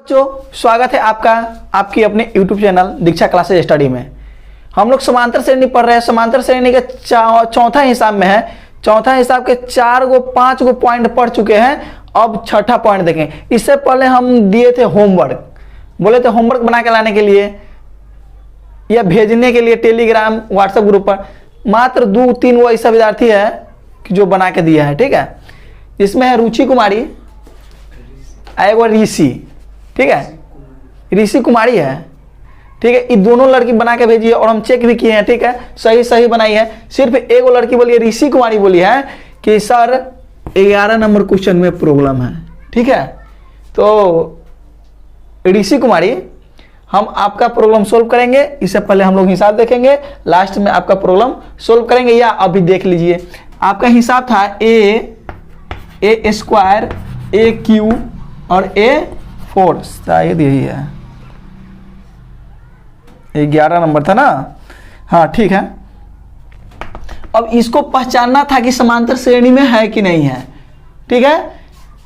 जो स्वागत है आपका आपकी अपने YouTube चैनल दीक्षा क्लासेस स्टडी में। हम लोग समांतर श्रेणी पढ़ रहे हैं। समांतर श्रेणी के चौथा हिसाब में है। चौथा हिसाब के 5 गो पॉइंट पढ़ चुके हैं। अब छठा पॉइंट देखें। इससे पहले हम दिए थे होमवर्क, बोले थे होमवर्क बना के लाने के लिए या भेजने के लिए टेलीग्राम व्हाट्सएप ग्रुप पर। मात्र 2-3 वो ऐसा विद्यार्थी है कि जो बना के दिया है। ठीक है, इसमें है रुचि कुमारी, एगो ऋषि, ठीक है, ऋषि कुमारी है। ठीक है, ये दोनों लड़की बना के भेजी है और हम चेक भी किए हैं। ठीक है, सही बनाई है। सिर्फ एगो लड़की बोली है, ऋषि कुमारी बोली है कि सर 11 नंबर क्वेश्चन में प्रॉब्लम है। ठीक है, तो ऋषि कुमारी हम आपका प्रॉब्लम सोल्व करेंगे। इससे पहले हम लोग हिसाब देखेंगे, लास्ट में आपका प्रॉब्लम सोल्व करेंगे। या अभी देख लीजिए, आपका हिसाब था ए स्क्वायर ए क्यू और A4, शायद यही है, 11 नंबर था ना। हाँ ठीक है, अब इसको पहचानना था कि समांतर श्रेणी में है कि नहीं है। ठीक है,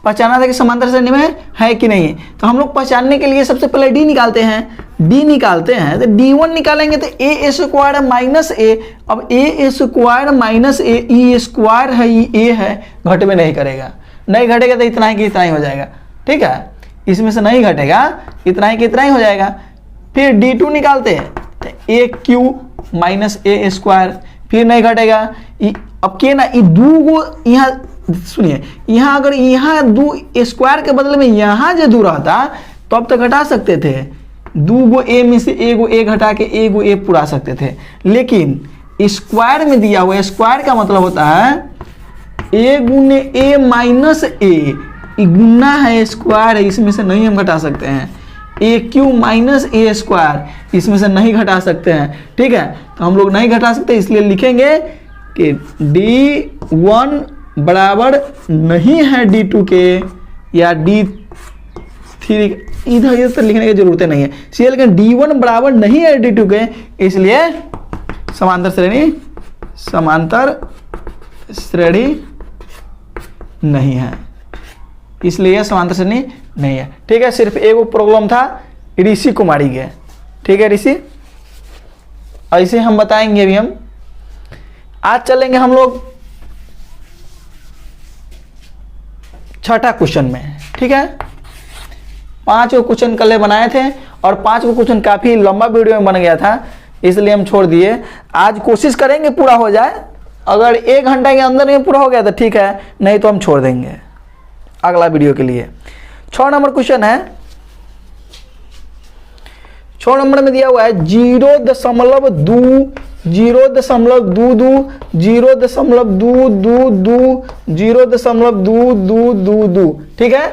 पहचानना था कि समांतर श्रेणी में है कि नहीं है। तो हम लोग पहचानने के लिए सबसे पहले डी निकालते हैं। डी निकालते हैं तो D1 निकालेंगे तो ए स्क्वायर माइनस ए। अब ए स्क्वायर माइनस ए, ई स्क्वायर है, ए है, घट में नहीं करेगा, नहीं घटेगा तो इतना ही कि इतना ही हो जाएगा। ठीक है, इसमें से नहीं घटेगा, इतना ही कि इतना ही हो जाएगा। फिर D2 निकालते हैं तो ए क्यू माइनस ए स्क्वायर, फिर नहीं घटेगा। अब के ना ये दो गो यहाँ सुनिए, यहाँ अगर यहाँ 2 स्क्वायर के बदले में यहाँ जो 2 रहता तो अब तो घटा सकते थे। 2 गो ए में से एगो ए घटा के एगो ए पुरा सकते थे, लेकिन स्क्वायर में दिया हुआ, स्क्वायर का मतलब होता है ए गुने ए माइनस ए, गुना है, स्क्वायर है, इसमें से नहीं हम घटा सकते हैं। ए क्यू माइनस ए स्क्वायर, इसमें से नहीं घटा सकते हैं। ठीक है, तो हम लोग नहीं घटा सकते, इसलिए लिखेंगे कि D1 बराबर नहीं है D2 के या D3। इधर तो लिखने की जरूरत नहीं है, इसलिए लेकिन D1 बराबर नहीं है D2 के, इसलिए समांतर श्रेणी नहीं है, इसलिए समांतर श्रेणी नहीं है। ठीक है, सिर्फ एगो प्रॉब्लम था ऋषि कुमारी के। ठीक है ऋषि, ऐसे हम बताएंगे। अभी हम आज चलेंगे हम लोग छठा क्वेश्चन में। ठीक है, 5 गो क्वेश्चन कल बनाए थे और 5 गो क्वेश्चन काफी लंबा वीडियो में बन गया था, इसलिए हम छोड़ दिए। आज कोशिश करेंगे पूरा हो जाए। अगर 1 घंटा के अंदर में पूरा हो गया तो ठीक है, नहीं तो हम छोड़ देंगे अगला वीडियो के लिए। 6 नंबर क्वेश्चन है। 6 नंबर में दिया हुआ है 0.22 0.22 0.222 0.222। ठीक है,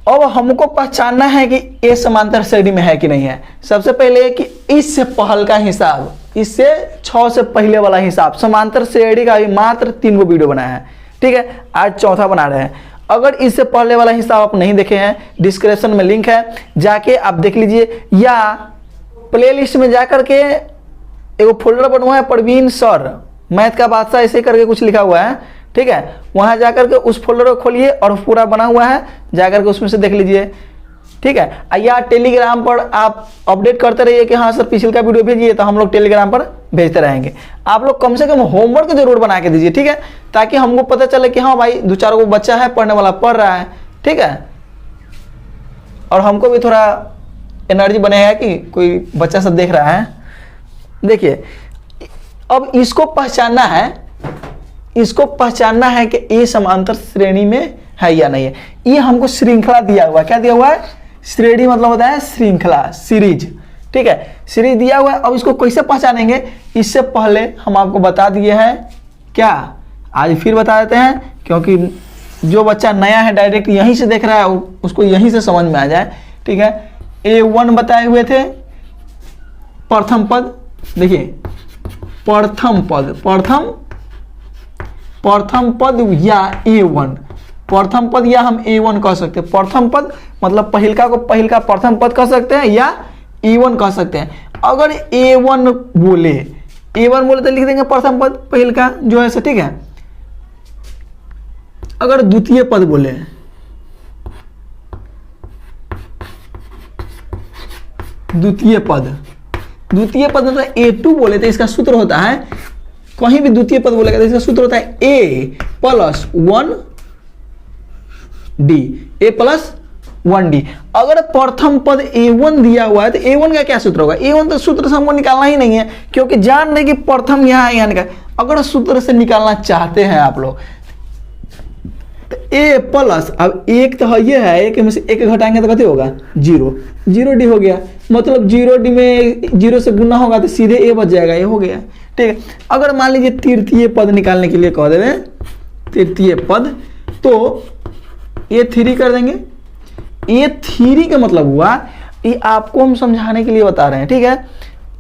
अब हमको पहचानना है कि ये समांतर श्रेणी में है कि नहीं है। सबसे पहले कि इससे पहल का हिसाब, इससे 6 से पहले वाला हिसाब, समांतर श्रेणी का भी मात्र 3 गो वीडियो बनाया है। ठीक है, आज चौथा बना रहे हैं। अगर इससे पहले वाला हिसाब आप नहीं देखे हैं, डिस्क्रिप्शन में लिंक है, जाके आप देख लीजिए, या प्लेलिस्ट में जाकर के एगो फोल्डर बनवा है प्रवीण सर मैथ का बादशाह ऐसे करके कुछ लिखा हुआ है। ठीक है, वहां जाकर के उस फोल्डर को खोलिए और पूरा बना हुआ है, जाकर के उसमें से देख लीजिए। ठीक है, या टेलीग्राम पर आप अपडेट करते रहिए कि हाँ सर पिछले का वीडियो भेजिए, तो हम लोग टेलीग्राम पर भेजते रहेंगे। आप लोग कम से कम होमवर्क जरूर बना के दीजिए। ठीक है, ताकि हमको पता चले कि हाँ भाई 2-4 गो बच्चा है, पढ़ने वाला पढ़ रहा है। ठीक है, और हमको भी थोड़ा एनर्जी बनेगा कि कोई बच्चा सब देख रहा है। देखिए, अब इसको पहचानना है कि ये समांतर श्रेणी में है या नहीं है। ये हमको श्रृंखला दिया हुआ है। क्या दिया हुआ है? श्रेणी मतलब होता है श्रृंखला, सीरीज। ठीक है, सीरीज दिया हुआ है। अब इसको कैसे पहचानेंगे, इससे पहले हम आपको बता दिए हैं। क्या आज फिर बता देते हैं, क्योंकि जो बच्चा नया है डायरेक्ट यहीं से देख रहा है, उसको यहीं से समझ में आ जाए। ठीक है, A1 बताए हुए थे, प्रथम पद। देखिए, प्रथम पद या A1, प्रथम पद या हम A1 कह सकते हैं। प्रथम पद मतलब पहिलका को पहिलका प्रथम पद कह सकते हैं, या A1 कह सकते हैं। अगर A1 बोले तो लिख देंगे प्रथम पद पहिलका जो है। ठीक है, अगर द्वितीय पद बोले द्वितीय पद, द्वितीय पद मतलब A2 बोले तो इसका सूत्र होता है, कहीं भी द्वितीय पद बोलेगा तो इसका सूत्र होता है A plus 1D, A plus 1D। अगर प्रथम पद A1 दिया हुआ है तो A1 का क्या सूत्र होगा? A1 तो सूत्र से हमको निकालना ही नहीं है, क्योंकि जान रहे कि प्रथम यहाँ है, यहाँ निकाल। अगर सूत्र से निकालना चाहते हैं आप लोग तो A प्लस, अब एक तो ये है, एक में से एक घटाएंगे तो कितने होगा? 0, 0D हो गया। मतलब 0D में 0 से गुना होगा तो सीधे A बच जाएगा, ये हो गया। ठीक है, अगर मान लीजिए तृतीय पद निकालने के लिए कह देवे तृतीय पद, तो A3 कर देंगे। A3 का मतलब हुआ, ये आपको हम समझाने के लिए बता रहे हैं, ठीक है।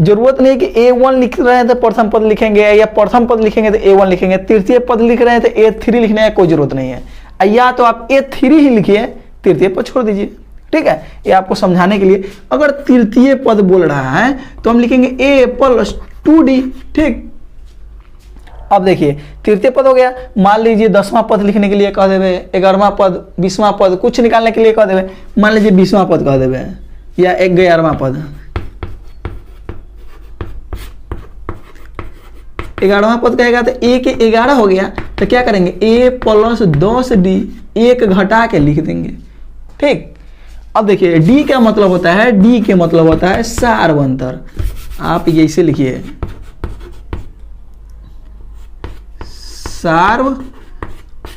जरूरत नहीं कि A1 लिख रहे हैं तो प्रथम पद लिखेंगे, या प्रथम पद लिखेंगे तो A1 लिखेंगे। तृतीय पद लिख रहे हैं तो A3 लिखने की कोई जरूरत नहीं है, या तो आप A3 ही लिखिए, तृतीय पद छोड़ दीजिए। ठीक है, ये आपको समझाने के लिए। अगर तृतीय पद बोल रहा है तो हम लिखेंगे A प्लस 2D। ठीक, अब देखिए तृतीय पद हो गया। मान लीजिए 10वां पद लिखने के लिए कह देवे, 11वां पद, 20वां पद, कुछ निकालने के लिए कह देवे। मान लीजिए 20वां पद कह देवे या 11वां पद, 11वां पद कहेगा तो A के 11 हो गया, तो क्या करेंगे? A प्लस 10D, एक घटा के लिख देंगे। ठीक, अब देखिए D का मतलब होता है, D के मतलब होता है सार्वंतर। आप ऐसे लिखिए, सार्व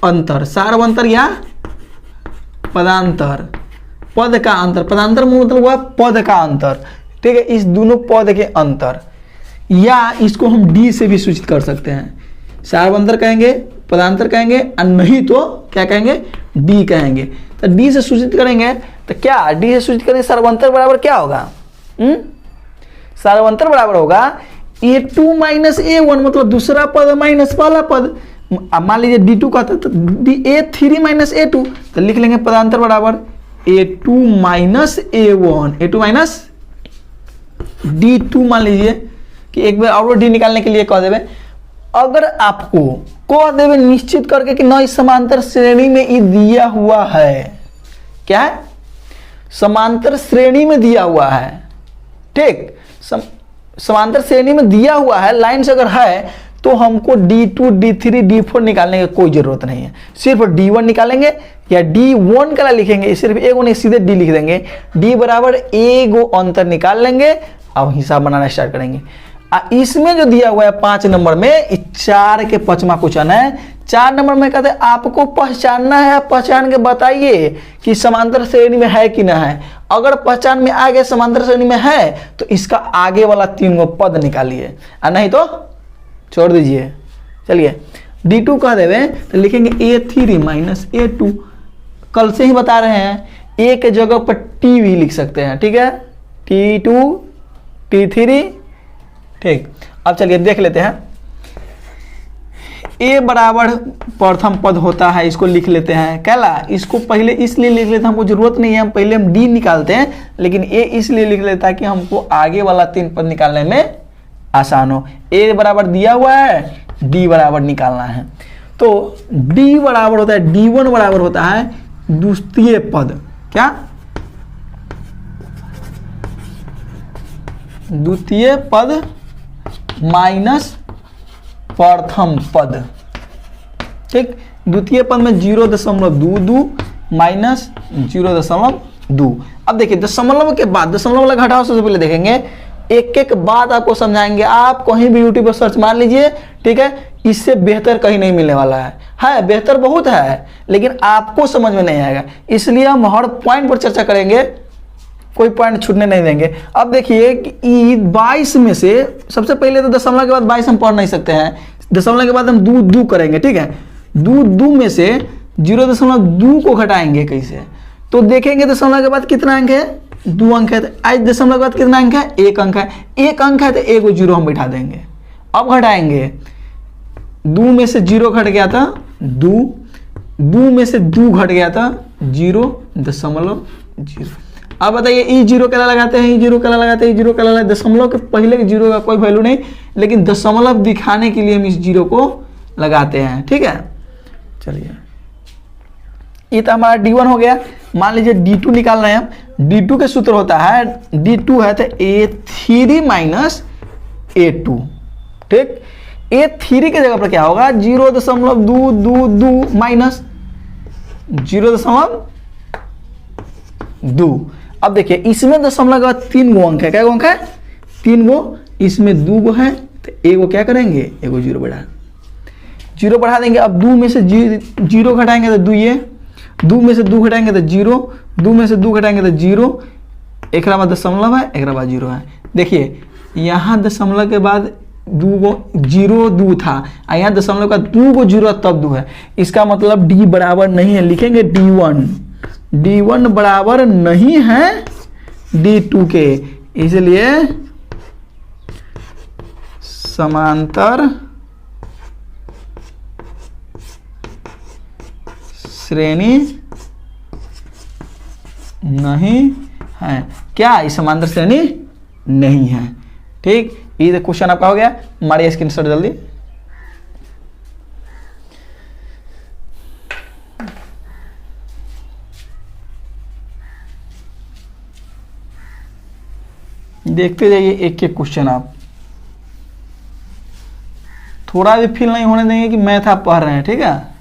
अंतर, सार्वंतर या पदांतर, पद का अंतर। पदांतर मतलब हुआ पद का अंतर। ठीक है, इस दोनों पद के अंतर, या इसको हम D से भी सूचित कर सकते हैं। सार्वंतर कहेंगे, पदांतर कहेंगे, और नहीं तो क्या कहेंगे? D कहेंगे। तो D से सूचित करेंगे तो क्या? D से सूचित करेंगे, सार्वंतर बराबर क्या होगा? सार्वंतर बराबर होगा A2 माइनस A1, मतलब दूसरा पद माइनस पहला पद। मान लीजिए D2 कहता तो A3 माइनस A2, तो लिख लेंगे पदांतर बराबर A2 minus A1, A2 minus D2। मान लीजिए कि एक बार और D निकालने के लिए कह देवे। अगर आपको कह देवे निश्चित करके कि न इस समांतर श्रेणी में ये दिया हुआ है, क्या है? समांतर श्रेणी में दिया हुआ है। ठीक, समांतर श्रेणी में दिया हुआ है, लाइन से अगर है तो हमको D2, D3, D4 निकालने की कोई जरूरत नहीं है। सिर्फ D1 निकालेंगे या D1 का लिखेंगे, सिर्फ एगो नहीं, सीधे D लिख देंगे। D बराबर एगो अंतर निकाल लेंगे। अब हिसाब बनाना स्टार्ट करेंगे। इसमें जो दिया हुआ है 5 नंबर में, 4 के 5वां क्वेश्चन है। 4 नंबर में कहते हैं आपको पहचानना है, आप पहचान के बताइए कि समांतर श्रेणी में है कि ना है। अगर पहचान में आ गया समांतर श्रेणी में है तो इसका आगे वाला 3 गो पद निकालिए, और नहीं तो छोड़ दीजिए। चलिए D2 कह देवे तो लिखेंगे A3 माइनस A2। कल से ही बता रहे हैं, A के जगह पर T भी लिख सकते हैं। ठीक है, T2, T3। ठीक, अब चलिए देख लेते हैं। A बराबर प्रथम पद होता है, इसको लिख लेते हैं। कैला, इसको पहले इसलिए लिख लेते हैं, हमको जरूरत नहीं है, हम पहले हम D निकालते हैं, लेकिन A इसलिए लिख लेता है कि हमको आगे वाला 3 पद निकालने में आसान हो। A बराबर दिया हुआ है, D बराबर निकालना है। तो D बराबर होता है, D1 बराबर होता है द्वितीय पद। क्या? द्वितीय पद माइनस प्रथम पद। ठीक, द्वितीय पद में 0.22 माइनस 0.2। अब देखिए दशमलव के बाद, दशमलव वाला घटाव सबसे पहले देखेंगे, एक एक बात आपको समझाएंगे। आप कहीं भी यूट्यूब पर सर्च मार लीजिए, ठीक है, इससे बेहतर कहीं नहीं मिलने वाला है बेहतर बहुत है, लेकिन आपको समझ में नहीं आएगा। इसलिए हम हर पॉइंट पर चर्चा करेंगे, कोई पॉइंट छूटने नहीं देंगे। अब देखिए कि 22 में से सबसे पहले तो दशमलव के बाद 22 हम पढ़ नहीं सकते हैं, दशमलव के बाद हम दू करेंगे। ठीक है, दू में से 0.2 को घटाएंगे कैसे, तो देखेंगे दशमलव के बाद कितना अंक है? 2 अंक है। तो आज दशमलव के बाद कितना अंक है? 1 अंक है। 1 अंक है तो एगो 0 हम बैठा देंगे। अब घटाएंगे, 2 में से 0 घट गया था 2 में से 2 घट गया था 0.0। अब बताइए ई 0 क्या लगाते हैं, ई 0 क्या लगाते हैं, ई 0 क्या लगाते हैं? दशमलव के पहले के 0 का कोई वैल्यू नहीं, लेकिन दशमलव दिखाने के लिए हम इस 0 को लगाते हैं। ठीक है, चलिए ये तो हमारा D1 हो गया। मान लीजिए D2 निकाल रहे हैं हम, D2 के सूत्र होता है, D2 है तो A3 माइनस A2, ठीक। A3 के जगह पर क्या होगा, 0.222 माइनस 0.2। अब देखिए इसमें दशमलव के बाद 3 गो अंक है, क्या अंक है, 3 गो, इसमें 2 गो है तो एगो क्या करेंगे, एगो 0 बढ़ा देंगे। अब 2 में से 0 घटाएंगे तो 2, ये 2 में से 2 घटाएंगे तो 0, 2 में से 2 घटाएंगे तो 0, एक बाद दशमलव है, एक बाद 0 है। देखिए यहाँ दशमलव के बाद 2 गो 0 2 था, यहाँ दशमलव का 2 गो 0 तब 2 है, इसका मतलब D बराबर नहीं है, लिखेंगे D1 बराबर नहीं है D2 के, इसलिए समांतर श्रेणी नहीं है। क्या इस समांतर श्रेणी नहीं है, ठीक। ये क्वेश्चन आपका हो गया, मारिए स्क्रीनशॉट जल्दी। देखते जाइए एक एक क्वेश्चन, आप थोड़ा भी फील नहीं होने देंगे कि मैथ आप पढ़ रहे हैं, ठीक है।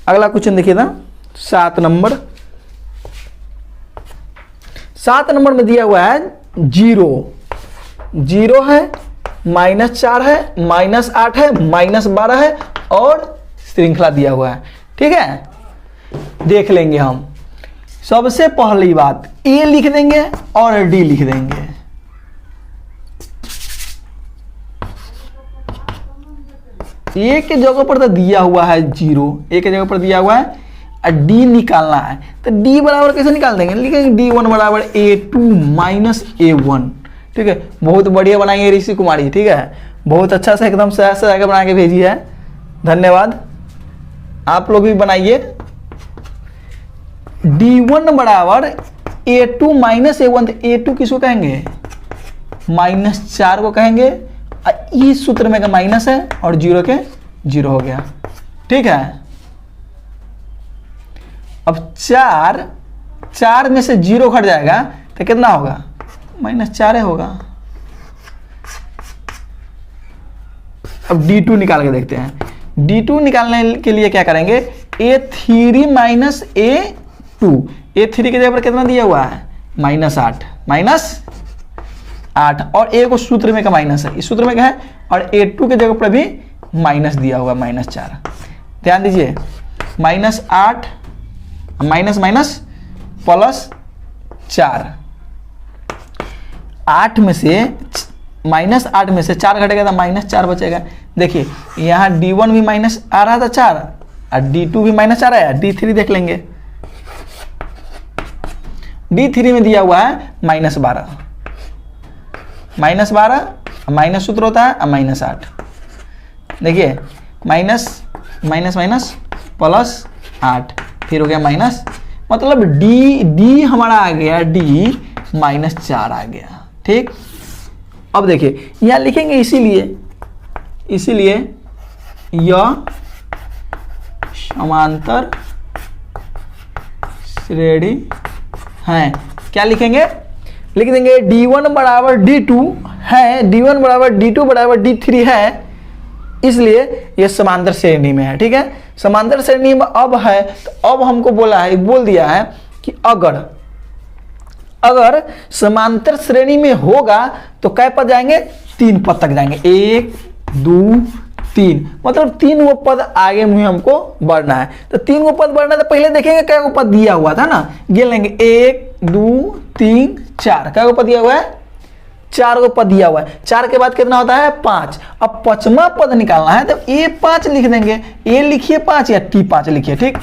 अगला क्वेश्चन देखिए ना, 7 नंबर। 7 नंबर में दिया हुआ है 0 है, -4 है, -8 है, -12 है और श्रृंखला दिया हुआ है, ठीक है। देख लेंगे हम, सबसे पहली बात A लिख देंगे और D लिख देंगे। A के जगह पर तो दिया हुआ है 0, A के जगह पर दिया हुआ है और D निकालना है, तो D बराबर कैसे निकाल देंगे, लिखेंगे D1 बराबर A2 माइनस A1, ठीक है। बहुत बढ़िया बनाएंगे ऋषि कुमारी, ठीक है, बहुत अच्छा से एकदम सहज से आगे बना के भेजी है, धन्यवाद। आप लोग भी बनाइए। D1 बराबर A2 माइनस A1, तो A2 किसको कहेंगे, -4 को कहेंगे, इस सूत्र में का माइनस है और 0 के 0 हो गया, ठीक है। अब 4 में से 0 घट जाएगा तो कितना होगा, -4 होगा। अब D2 निकाल के देखते हैं। D2 निकालने के लिए क्या करेंगे, A3 माइनस A2, A3 के जगह पर कितना दिया हुआ है, -8 और A को सूत्र में का माइनस है, इस सूत्र में क्या है, और A2 के जगह पर भी माइनस दिया हुआ -4। ध्यान दीजिए, -8 माइनस +4, 8 में से -8 में से 4 घटेगा तो -4 बचेगा। देखिए यहाँ D1 भी माइनस आ रहा था 4 और D2 भी माइनस आ रहा है। D3 देख लेंगे, D3 में दिया हुआ है -12, माइनस सूत्र होता है -8। देखिए माइनस +8, फिर हो गया माइनस, मतलब D हमारा आ गया, D -4 आ गया, ठीक। अब देखिए यहाँ लिखेंगे इसीलिए यह समांतर श्रेणी है। क्या लिखेंगे, लिख देंगे D1 बराबर D2 है, D1 बराबर D2 बराबर D3 है, इसलिए यह समांतर श्रेणी में है, ठीक है। समांतर श्रेणी में अब है, तो अब हमको बोल दिया है कि अगर समांतर श्रेणी में होगा तो कै पद जाएंगे, 3 पद तक जाएंगे, 1 2 3, मतलब 3 वो पद आगे मुझे हमको बढ़ना है। तो 3 वो पद बढ़ना है तो पहले देखेंगे क्या वो पद दिया हुआ था ना, गिन लेंगे 1 2 3 4, क्या वो पद दिया हुआ है, 4 को पद दिया हुआ है। 4 के बाद कितना होता है, 5। अब 5वां पद निकालना है तो A5 लिख देंगे, A लिखिए 5 या T5 लिखिए, ठीक।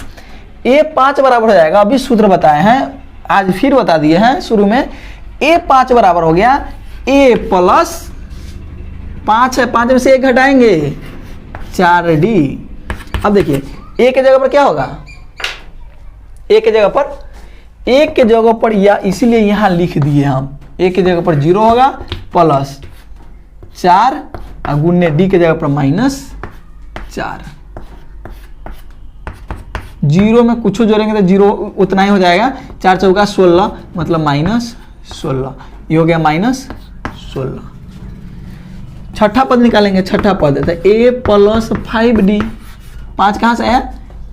A5 बराबर हो जाएगा, अभी सूत्र बताए हैं, आज फिर बता दिए हैं शुरू में। A5 बराबर हो गया A प्लस 5 है, 5 में से 1 घटाएंगे 4D। अब देखिए A के जगह पर क्या होगा, A के जगह पर या इसीलिए यहां लिख दिए हम, A के जगह पर 0 होगा प्लस 4 और गुणने D के जगह पर -4। जीरो में कुछ जोड़ेंगे तो जीरो उतना ही हो जाएगा, 4 चौका 16 मतलब -16, ये हो गया -16। छठा पद निकालेंगे, छठा पद तो a + 5d, 5 कहाँ से आया,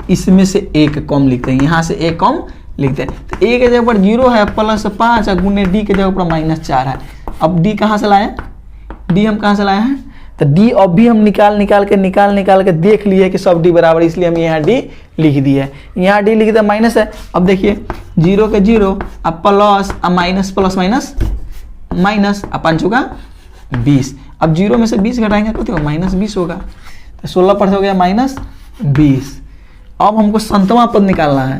इसमें से एक कम लिखते हैं, यहाँ से एक कम लिखते हैं, तो a के जगह पर 0 है +5 और गुने d के जगह पर -4 है। अब d कहाँ से लाए, d हम कहाँ से लाए हैं, तो d अब भी हम निकाल के देख लिए कि सब d बराबर, इसलिए हम यहाँ d लिख दिए, यहाँ d लिख दिया, माइनस है। अब देखिए 0 के 0 अब प्लस अब माइनस प्लस माइनस माइनस, अब 5 होगा 20, अब 0 में से 20 घटाएंगे तो -20 होगा, तो 16 पर हो गया -20। अब हमको 7वां पद निकालना है,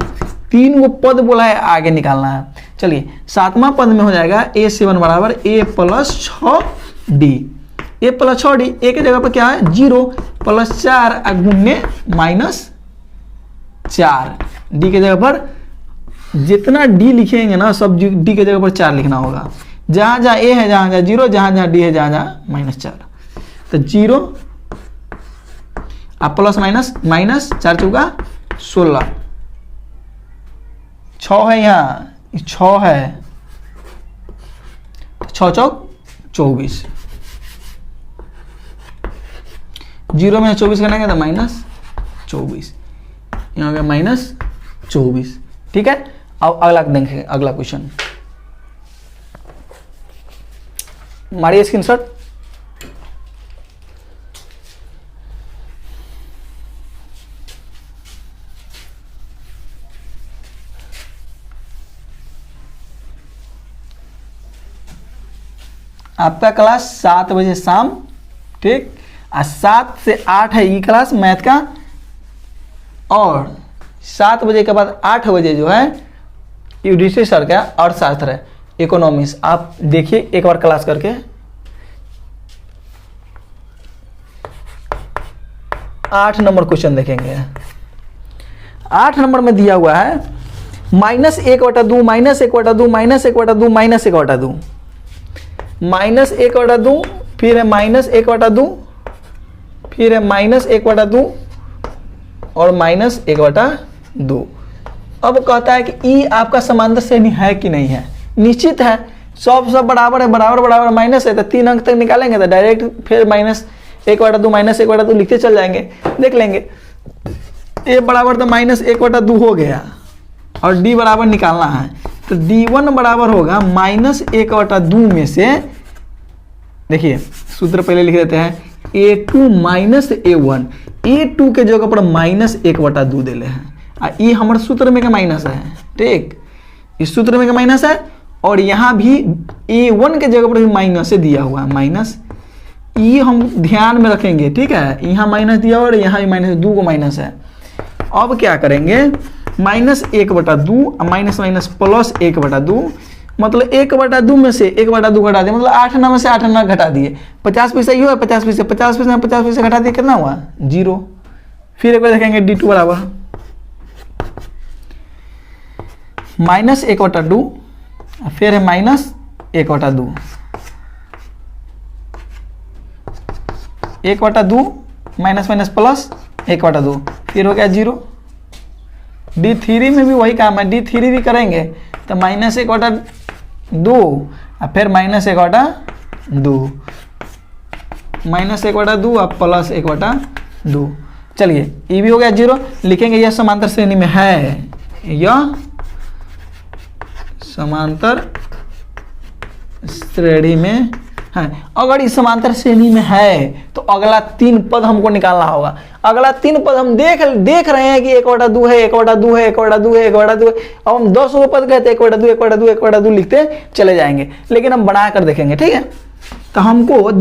3 वो पद बोला है आगे निकालना है। चलिए 7वां पद में हो जाएगा a7 बराबर a + 6d, a + 6d, a के जगह पर क्या है 0 + 4 गुने -4, d के जगह पर जितना d लिखेंगे ना सब d के जगह पर 4 लिखना होगा, जहाँ जहाँ a है जहाँ जहाँ 0, जहाँ जहाँ d है जहाँ जहाँ -4, तो 0 अब प्लस माइनस माइनस, 4 चौका 16, 6 है यहाँ 6 है, 6 चौक 24, 0 में 24 करना तो -24, यहाँ हो गया -24। ठीक है, अब अगला देखेंगे, अगला क्वेश्चन मारिए स्क्रीनशॉट। आपका क्लास 7 बजे शाम, ठीक, 7 से 8 है ई क्लास मैथ का, और 7 बजे के बाद 8 बजे जो है यूडीसी सर का अर्थशास्त्र है, इकोनॉमिक्स। आप देखिए एक बार क्लास करके, 8 नंबर क्वेश्चन देखेंगे। 8 नंबर में दिया हुआ है -1/2 -1/2 -1/2 -1/2 -1/2, -1/2, फिर है -1/2, फिर है -1/2 और -1/2। अब कहता है कि ई आपका समांतर श्रेणी है कि नहीं है, निश्चित है, सब बराबर है, बराबर माइनस है, तो 3 अंक तक निकालेंगे तो डायरेक्ट फिर -1/2 -1/2 लिखते चल जाएंगे, देख लेंगे। ए बराबर तो -1/2 हो गया और डी बराबर निकालना है, तो d1 बराबर होगा -1/2 में से, देखिए सूत्र पहले लिख देते हैं, a2 -a1, a2 के जगह पर -1/2 देले हैं, ये हमारे सूत्र में का माइनस है, ठीक, इस सूत्र में का माइनस है, और यहाँ भी a1 के जगह पर भी माइनस से दिया हुआ है, माइनस, ये हम ध्यान में रखेंगे, ठीक है, यहाँ माइनस दिया और यहाँ भी माइनस, 2 को माइनस है। अब क्या करेंगे, -1/2 माइनस माइनस प्लस 1/2, मतलब 1/2 में से 1/2 घटा दिए, मतलब 8 आना में से 8 आना घटा दिए, 50 पैसा ही हुआ, 50 पैसे 50 पैसे 50 पैसे घटा दिए, कितना हुआ 0। फिर एक बार देखेंगे d2 बराबर -1/2, फिर है -1/2, 1/2 माइनस माइनस प्लस 1/2, फिर हो गया 0। d3 में भी वही काम है, d3 भी करेंगे तो -1/2 और फिर -1/2, -1/2 और प्लस 1/2। चलिए ये भी हो गया 0, लिखेंगे यह समांतर श्रेणी में है, यह समांतर श्रेणी में है। अगर इस समांतर श्रेणी में है तो अगला 3 पद हमको निकालना होगा। अगला 3 पद हम देख रहे हैं कि 1/2 है, 1/2 है, 1/2 है, 1/2 है। अब हम 10 पद कहते हैं 1/2 1/2 1/2 लिखते चले जाएंगे, लेकिन हम बना कर देखेंगे, ठीक है। तो हमको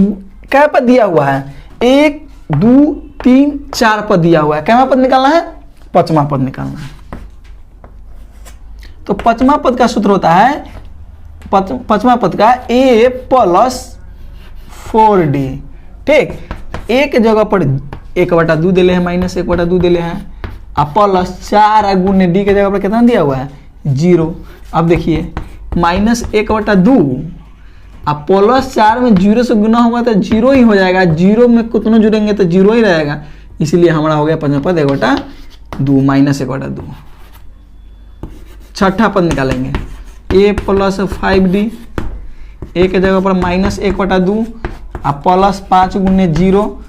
क्या पद दिया हुआ है, 1 2 3 4 पद दिया हुआ है, क्या पद निकालना है, 5वां पद निकालना है। तो 5वां पद का सूत्र होता है, 5वां पद का a + 4d, ठीक, a के जगह पर 1/2 दिले हैं, -1/2 दिले हैं, और +4 गुने d के जगह पर कितना दिया हुआ है 0। अब देखिए -1/2 अब +4 में 0 से गुना होगा तो 0 ही हो जाएगा, 0 में कितना जुड़ेंगे तो 0 ही रहेगा, इसलिए हमारा हो गया 5वां पद 1/2। 2 माइनस 1/2। छठा पद निकालेंगे a प्लस 5d, a के जगह पर माइनस 1/2 और प्लस 5 गुने 0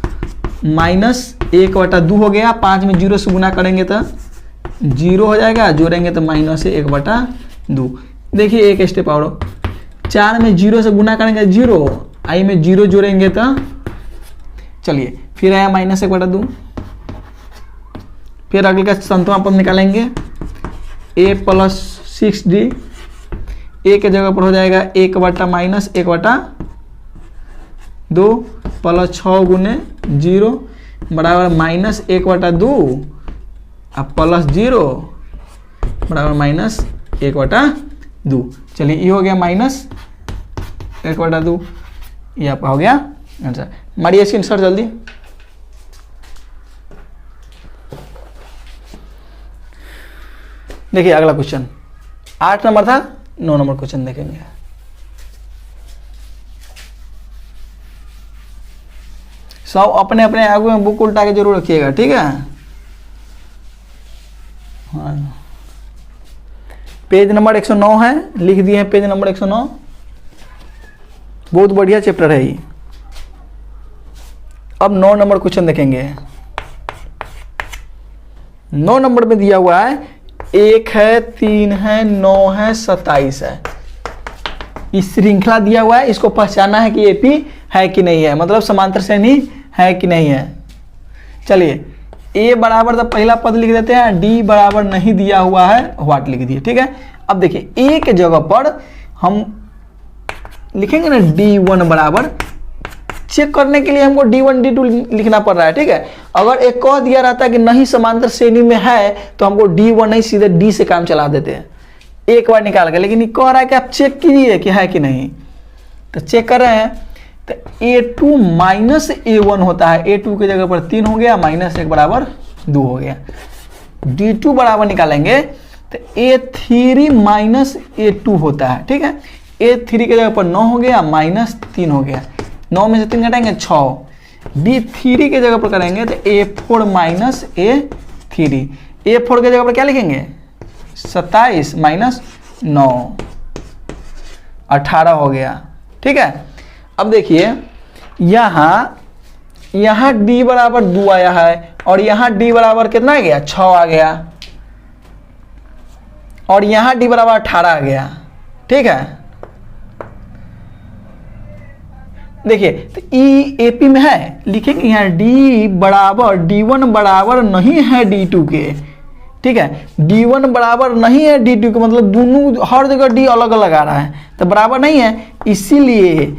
माइनस 1/2 हो गया। 5 में 0 से गुना करेंगे तो 0 हो जाएगा, जोड़ेंगे तो माइनस 1/2। देखिए एक स्टेप और, 4 में 0 से गुना करेंगे 0, आई में 0 जोड़ेंगे तो चलिए फिर आया माइनस 1/2। फिर अगले का संतुलन पद निकालेंगे a प्लस 6d, a के जगह पर हो जाएगा 1 माइनस 1/2 प्लस 6 गुने 0 बराबर माइनस 1/2 और प्लस 0 बराबर माइनस 1/2। चलिए ये हो गया माइनस 1/2, ये आपका हो गया आंसर। मारिए स्क्रीन शॉट जल्दी। देखिए अगला क्वेश्चन 8 नंबर था, 9 नंबर क्वेश्चन देखेंगे। सब अपने अपने आगे में बुक उल्टा के जरूर रखिएगा, ठीक है। हाँ, पेज नंबर 109 है, लिख दिए हैं पेज नंबर 109। बहुत बढ़िया चैप्टर है ये। अब 9 नंबर क्वेश्चन देखेंगे। 9 नंबर में दिया हुआ है 1 है, 3 है, 9 है, 27 है। इस श्रृंखला दिया हुआ है, इसको पहचानना है कि एपी है कि नहीं है, मतलब समांतर श्रेणी है कि नहीं है। चलिए a बराबर तो पहला पद लिख देते हैं, d बराबर नहीं दिया हुआ है, व्हाट लिख दिए, ठीक है। अब देखिए a के जगह पर हम लिखेंगे ना d1 बराबर, चेक करने के लिए हमको d1 d2 लिखना पड़ रहा है, ठीक है। अगर एक कह दिया रहता है कि नहीं समांतर श्रेणी में है तो हमको d1 नहीं सीधे d से काम चला देते हैं एक बार निकाल के, लेकिन ये कह रहा है कि आप चेक कीजिए कि है कि नहीं। तो चेक कर रहे हैं तो a2 माइनस a1 होता है, a2 की जगह पर 3 हो गया, माइनस 1 बराबर 2 हो गया। d2 बराबर निकालेंगे तो a3 माइनस a2 होता है, ठीक है। a3 की जगह पर 9 हो गया, माइनस 3 हो गया, 9 में से 3 घटाएंगे 6। d3 की जगह पर करेंगे तो a4 माइनस a3, a4 की जगह पर क्या लिखेंगे 27 माइनस 9, 18 हो गया, ठीक है। अब देखिए यहाँ d बराबर 2 आया है और यहाँ d बराबर कितना आ गया 6 आ गया और यहाँ d बराबर 18 आ गया, ठीक है। देखिए तो ई एपी में है, लिखेंगे यहाँ d बराबर d1 बराबर नहीं है d2 के, ठीक है। d1 बराबर नहीं है d2 के, मतलब दोनों हर जगह d अलग अलग आ रहा है तो बराबर नहीं है, इसीलिए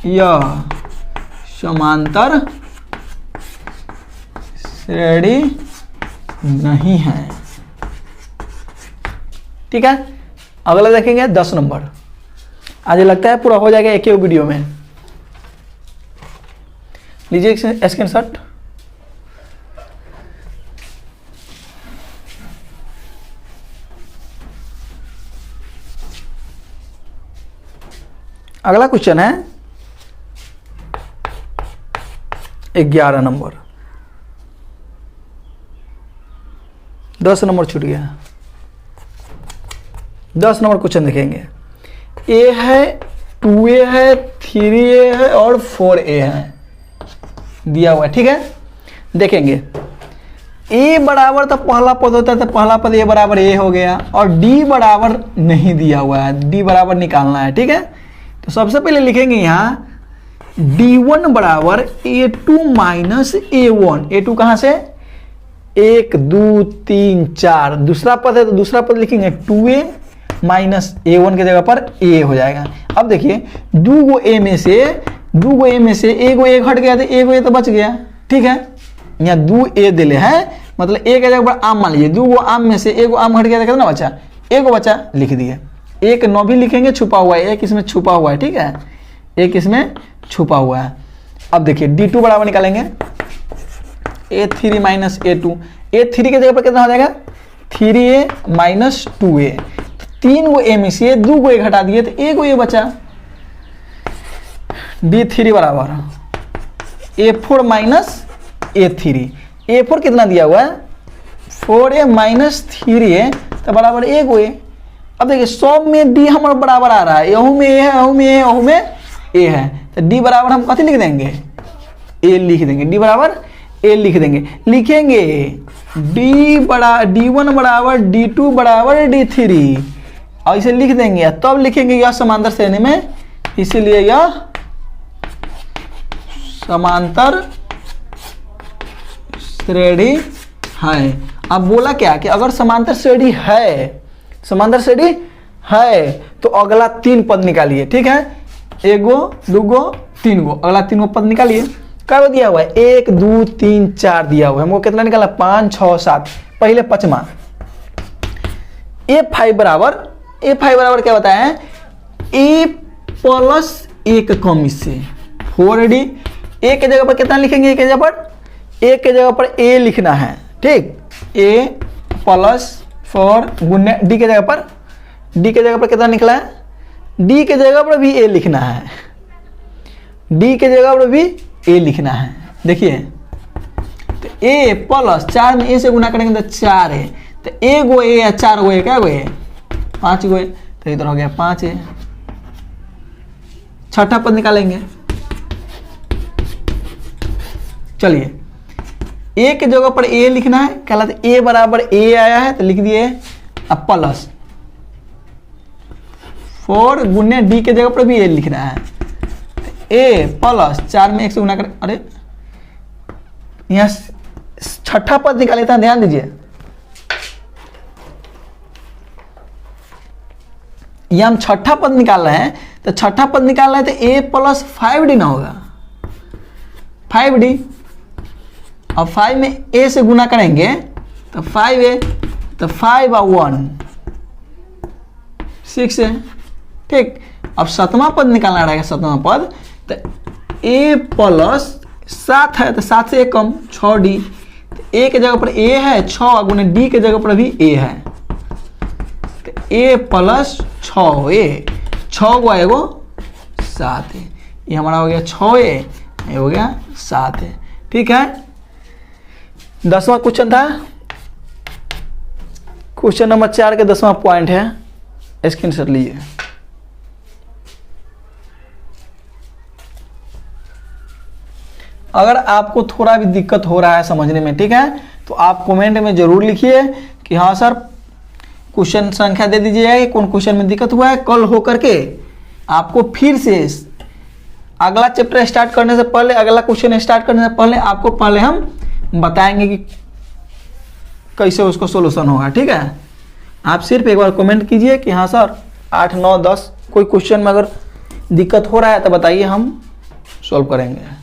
यह समांतर श्रेणी नहीं है, ठीक है। अगला देखेंगे 10 नंबर। आज लगता है पूरा हो जाएगा एक ही वीडियो में। लीजिए स्क्रीनशॉट। अगला क्वेश्चन है 11 नंबर। 10 नंबर छूट गया। 10 नंबर क्वेश्चन देखेंगे। a है, 2a है, 3a है और 4a है दिया हुआ है, ठीक है। देखेंगे a बराबर तो पहला पद होता है तो पहला पद a बराबर a हो गया और d बराबर नहीं दिया हुआ है, d बराबर निकालना है, ठीक है। तो सबसे पहले लिखेंगे यहाँ d1 बराबर a2 माइनस a1। a2 कहाँ से 1 2 3 4, दूसरा पद है तो दूसरा पद लिखेंगे 2a माइनस a1 के जगह पर a हो जाएगा। अब देखिए दो गो a में से एगो एक हट गया तो एगो a तो बच गया, ठीक है। यहाँ 2a दिले हैं, मतलब a के जगह पर आम मान लीजिए, 2 गो आम में से एगो आम हट गया तो कितना बचा, एगो बचा, लिख दिए। एक 9 भी लिखेंगे, छुपा हुआ है, एक इसमें छुपा हुआ है, ठीक है, एक इसमें छुपा हुआ है। अब देखिए d2 बराबर निकालेंगे a3 माइनस a2, a3 की जगह पर कितना हो जाएगा 3a minus 2a, 3 go a में से 2 गो a घटा दिए तो एगो a बचा। d3 बराबर a4 माइनस A3 A4 कितना दिया हुआ है 4A माइनस 3A तो बराबर A को A। अब देखिए सब में D हमारा बराबर आ रहा है, यहू में A है, यहू में A, यहू में A है, तो D बराबर हम कथी लिख देंगे A लिख देंगे, D बराबर A लिख देंगे, लिखेंगे D1 बराबर D2 बराबर D3 और इसे लिख देंगे, तब लिखेंगे यह समांतर श्रेणी में, इसीलिए यह समांतर श्रेणी है। अब बोला क्या कि अगर समांतर श्रेणी है, समांतर श्रेणी है तो अगला 3 पद निकालिए, ठीक है, 1 गो 2 गो 3 गो, अगला 3 गो पद निकालिए। क्या दिया हुआ है 1 2 3 4 दिया हुआ है, हमको कितना निकाला 5 6 7, पहले पचमा A5 बराबर क्या बताया है A प्लस 1 कम इससे 4D। A के जगह पर कितना लिखेंगे, A के जगह पर A लिखना है, ठीक, A प्लस 4 गुने D के जगह पर कितना निकला है, D के जगह पर भी A लिखना है, D के जगह पर भी A लिखना है। देखिए तो A प्लस 4 में A से गुना करेंगे तो 4A, तो A गो A या 4 गो A, क्या गो A 5 गो A, तो इधर हो गया 5A। छठा पद निकालेंगे, चलिए A के जगह पर A लिखना है, कहलाते A बराबर A आया है तो लिख दिए, अब प्लस 4 गुने D के जगह पर भी A लिखना है, A प्लस 4 में 1 से गुना करें, अरे यहाँ छठा पद निकाले था, ध्यान दीजिए, ये हम छठा पद निकाल रहे हैं, तो छठा पद निकाल रहे हैं तो A प्लस 5D ना होगा 5D, अब 5 में A से गुना करेंगे तो 5A, तो 5 और 1 6 है, ठीक। अब 7वां पद निकालना रहेगा, 7वां पद तो A प्लस 7 है तो 7 से 1 कम 6D, तो A के जगह पर A है 6 गुने D के जगह पर भी A है, तो A प्लस 6A, 6 गो एगो 7 है, ये हमारा हो गया 6A, ये हो गया 7 है, ठीक है। 10वां क्वेश्चन था, क्वेश्चन नंबर 4 के 10वां पॉइंट है, स्क्रीनशॉट लीजिए। अगर आपको थोड़ा भी दिक्कत हो रहा है समझने में, ठीक है, तो आप कमेंट में जरूर लिखिए कि हाँ सर क्वेश्चन संख्या दे दीजिएगा कि कौन क्वेश्चन में दिक्कत हुआ है। कल हो करके आपको फिर से अगला चैप्टर स्टार्ट करने से पहले, अगला क्वेश्चन स्टार्ट करने से पहले आपको पहले हम बताएंगे कि कैसे उसको सोल्यूशन होगा, ठीक है। आप सिर्फ एक बार कमेंट कीजिए कि हाँ सर 8 9 10 कोई क्वेश्चन में अगर दिक्कत हो रहा है तो बताइए, हम सॉल्व करेंगे।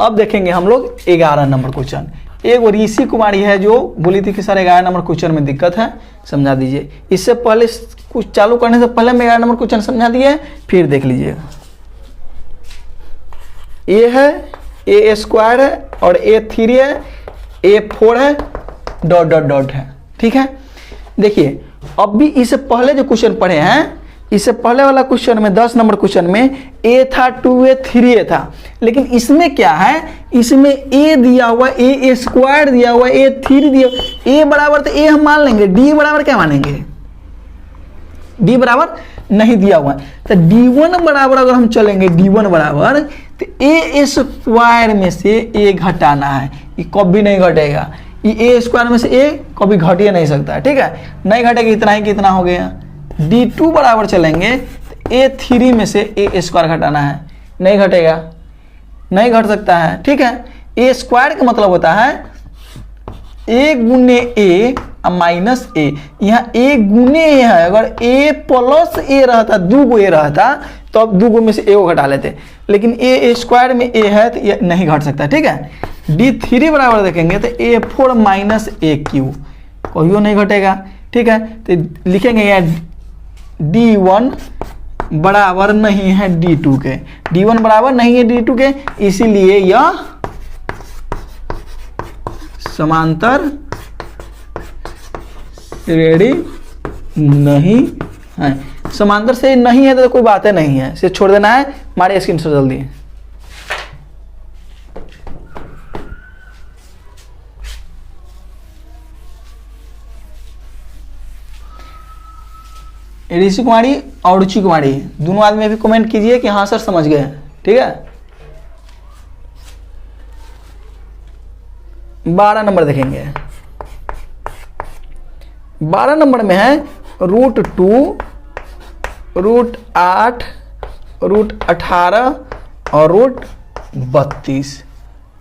अब देखेंगे हम लोग 11 नंबर क्वेश्चन। एक ऋषि कुमारी है जो बोली थी कि सर 11 नंबर क्वेश्चन में दिक्कत है, समझा दीजिए। इससे पहले कुछ चालू करने से पहले मैं 11 नंबर क्वेश्चन समझा दिए, फिर देख लीजिएगा। A है, A स्क्वायर है और A3 है, A4 है, डॉट डॉट डॉट है, ठीक है। देखिए अब भी इससे पहले जो क्वेश्चन पढ़े हैं, इससे पहले वाला क्वेश्चन में 10 नंबर क्वेश्चन में A था, 2A 3A था, लेकिन इसमें क्या है, इसमें A दिया हुआ, A स्क्वायर दिया हुआ, A3 दिया, A बराबर तो A हम मान लेंगे, D बराबर क्या मानेंगे, D बराबर नहीं दिया हुआ, तो D1 बराबर अगर हम चलेंगे, D1 बराबर तो A स्क्वायर में से A घटाना है, ये कभी नहीं घटेगा, ये A स्क्वायर में से A कभी घट ही नहीं सकता है, ठीक है, नहीं घटेगा, इतना ही कितना हो गया। D2 बराबर चलेंगे तो A3 में से A स्क्वायर घटाना है, नहीं घटेगा, नहीं घट सकता है, ठीक है। A स्क्वायर का मतलब होता है A गुने A माइनस A, यहाँ A गुने A है, अगर A प्लस A रहता, 2 गो A रहता तो अब 2 गो में से A को घटा लेते, लेकिन A स्क्वायर में A है तो ये नहीं घट सकता, ठीक है। D3 बराबर देखेंगे तो A4 माइनस AQ, कहियो नहीं घटेगा, ठीक है। तो लिखेंगे यहाँ D1 बराबर नहीं है D2 के, D1 बराबर नहीं है D2 के, इसीलिए यह समांतर श्रेणी नहीं है। समांतर से नहीं है तो कोई बात है नहीं है, इसे छोड़ देना है। हमारे स्क्रीन से जल्दी ऋषि कुमारी और रुचि कुमारी, दोनों आदमी अभी कमेंट कीजिए कि हाँ सर समझ गए, ठीक है। 12 नंबर देखेंगे। 12 नंबर में है √2, √8, √18 और √32,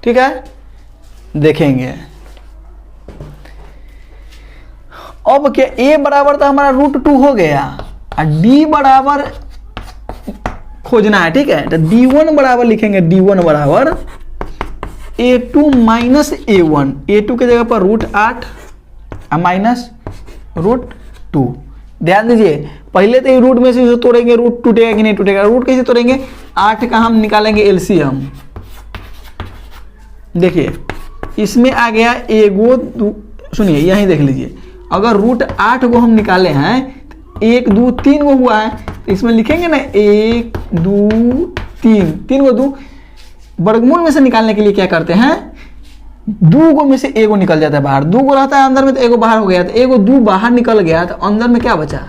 ठीक है। देखेंगे अब क्या, a बराबर तो हमारा √2 हो गया और d बराबर खोजना है, ठीक है। तो d1 बराबर लिखेंगे, d1 बराबर a2 माइनस a1, a2 के जगह पर √8 माइनस √2। ध्यान दीजिए, पहले तो ये रूट में से तोड़ेंगे, रूट टूटेगा कि नहीं टूटेगा। रूट कैसे तोड़ेंगे, 8 का हम निकालेंगे एलसीएम। देखिए इसमें आ गया एगो, सुनिए यहीं देख लीजिए, अगर √8 को हम निकाले हैं तो 1 2 3 गो हुआ है, तो इसमें लिखेंगे ना 1 2 3, 3 गो 2। वर्गमूल में से निकालने के लिए क्या करते हैं, 2 गो में से एगो निकल जाता है बाहर, 2 गो रहता है अंदर में तो एगो बाहर हो गया, तो एगो 2 बाहर निकल गया तो अंदर में क्या बचा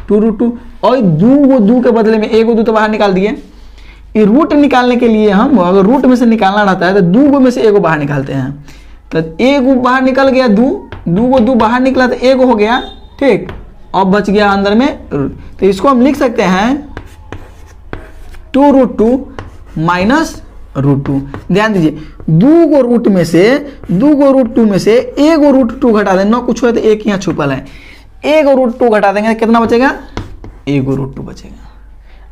2√2, और 2 गो 2 के बदले में एगो 2 तो बाहर निकाल दिए। ये रूट निकालने के लिए हम अगर रूट में से निकालना रहता है तो 2 गो में से एगो बाहर निकालते हैं, तो एगो बाहर निकल गया 2 गो 2 बाहर निकला तो एगो हो गया, ठीक। अब बच गया अंदर में, तो इसको हम लिख सकते हैं 2√2 माइनस √2। ध्यान दीजिए 2 गो रूट में से, 2 गो √2 में से एगो √2 घटा दें, ना कुछ हो तो एक यहाँ छुपल है, एगो √2 घटा देंगे कितना बचेगा, एगो √2 बचेगा।